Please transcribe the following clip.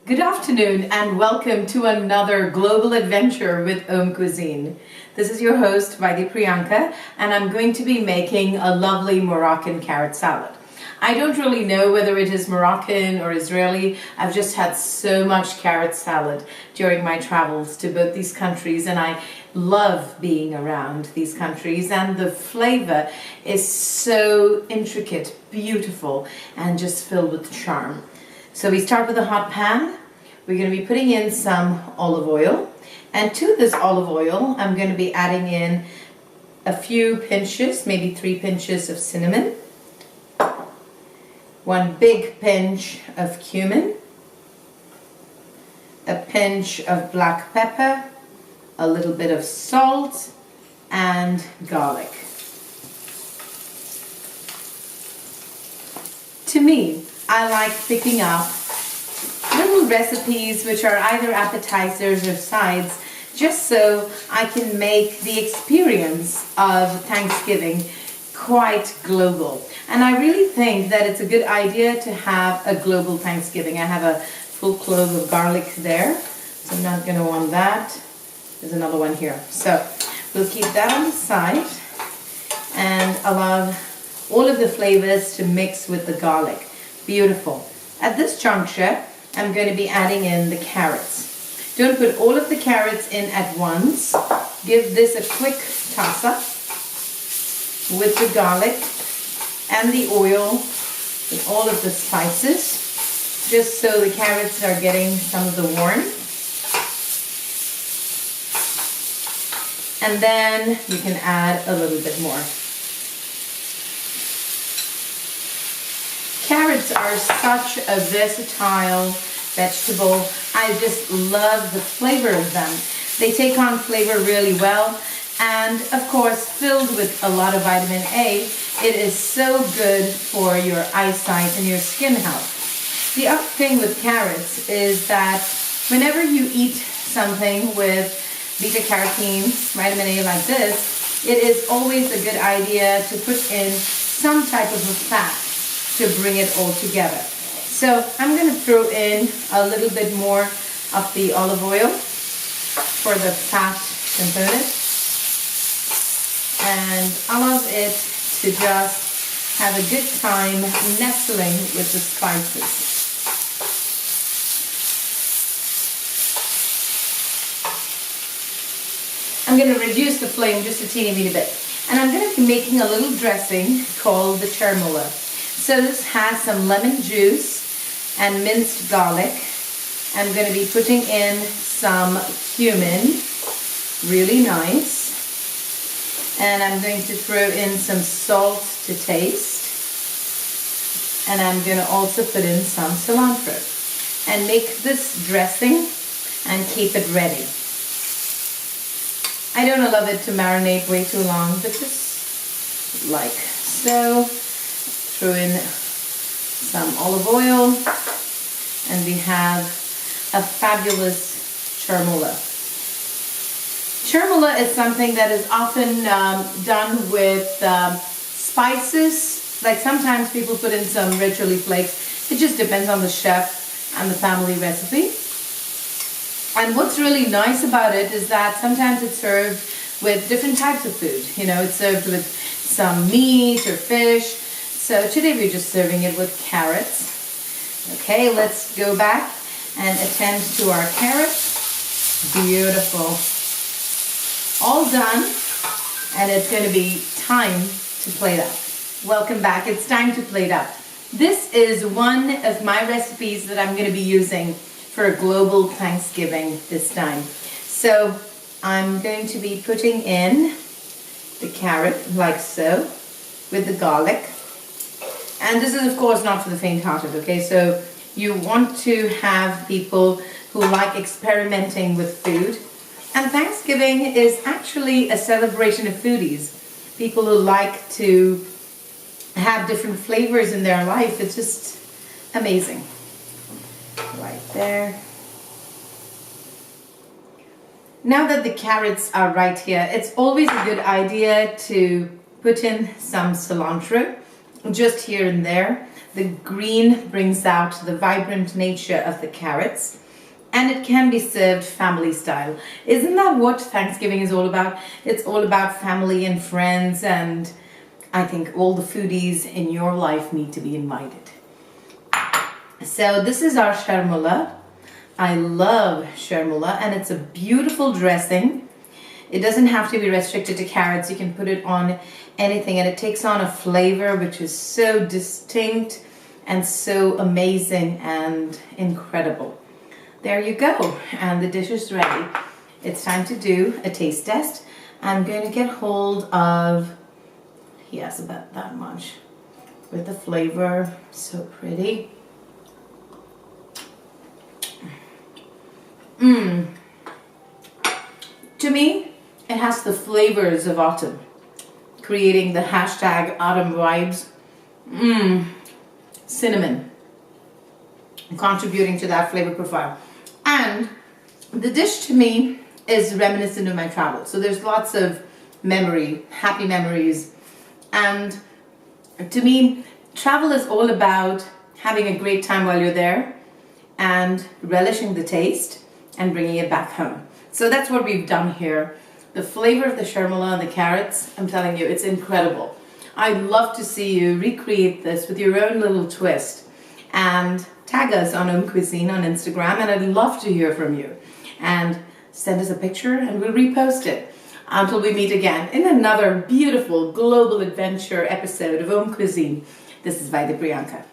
Good afternoon and welcome to another global adventure with AUMcuisine. This is your host, Priyanka, and I'm going to be making a lovely Moroccan carrot salad. I don't really know whether it is Moroccan or Israeli. I've just had so much carrot salad during my travels to both these countries, and I love being around these countries, and the flavor is so intricate, beautiful, and just filled with charm. So we start with a hot pan. We're going to be putting in some olive oil, and to this olive oil I'm going to be adding in a few pinches, maybe 3 pinches of cinnamon, 1 big pinch of cumin, a pinch of black pepper, a little bit of salt, and garlic. To me, I like picking up little recipes which are either appetizers or sides, just so I can make the experience of Thanksgiving quite global. And I really think that it's a good idea to have a global Thanksgiving. I have a full clove of garlic there, so I'm not going to want that. There's another one here. So we'll keep that on the side and allow all of the flavors to mix with the garlic. Beautiful. At this juncture, I'm going to be adding in the carrots. Don't put all of the carrots in at once. Give this a quick toss up with the garlic and the oil and all of the spices, just so the carrots are getting some of the warmth. And then you can add a little bit more. Carrots are such a versatile vegetable. I just love the flavor of them. They take on flavor really well, and of course filled with a lot of vitamin A. It is so good for your eyesight and your skin health. The other thing with carrots is that whenever you eat something with beta carotene, vitamin A like this, it is always a good idea to put in some type of a fat to bring it all together. So I'm going to throw in a little bit more of the olive oil for the fat component, and allow it to just have a good time nestling with the spices. I'm going to reduce the flame just a teeny bit, and I'm going to be making a little dressing called the chermoula. So this has some lemon juice and minced garlic. I'm going to be putting in some cumin, really nice. And I'm going to throw in some salt to taste. And I'm going to also put in some cilantro. And make this dressing and keep it ready. I don't allow it to marinate way too long, but just like so. Throw in some olive oil, and we have a fabulous chermoula. Chermoula is something that is often done with spices. Like sometimes people put in some red chili flakes. It just depends on the chef and the family recipe. And what's really nice about it is that sometimes it's served with different types of food. You know, it's served with some meat or fish. So today we're just serving it with carrots. Okay, let's go back and attend to our carrots. Beautiful. All done, and it's going to be time to plate up. Welcome back. It's time to plate up. This is one of my recipes that I'm going to be using for a global Thanksgiving this time. So I'm going to be putting in the carrot like so with the garlic. And this is of course not for the faint-hearted, okay? So you want to have people who like experimenting with food. And Thanksgiving is actually a celebration of foodies. People who like to have different flavors in their life. It's just amazing. Right there. Now that the carrots are right here, it's always a good idea to put in some cilantro, just here and there. The green brings out the vibrant nature of the carrots, and it can be served family style. Isn't that what Thanksgiving is all about? It's all about family and friends, and I think all the foodies in your life need to be invited. So this is our chermoula. I love chermoula, and it's a beautiful dressing. It doesn't have to be restricted to carrots. You can put it on anything, and it takes on a flavor which is so distinct and so amazing and incredible. There you go, and the dish is ready. It's time to do a taste test. I'm going to get hold of, yes, about that much, with the flavor. So pretty. To me, it has the flavors of autumn, creating the hashtag autumn vibes. Cinnamon, contributing to that flavor profile. And the dish to me is reminiscent of my travel. So there's lots of memory, happy memories. And to me, travel is all about having a great time while you're there and relishing the taste and bringing it back home. So that's what we've done here. The flavor of the chermoula and the carrots, I'm telling you, it's incredible. I'd love to see you recreate this with your own little twist, and tag us on AUMcuisine on Instagram, and I'd love to hear from you. And send us a picture and we'll repost it. Until we meet again in another beautiful global adventure episode of AUMcuisine. This is Priyanka.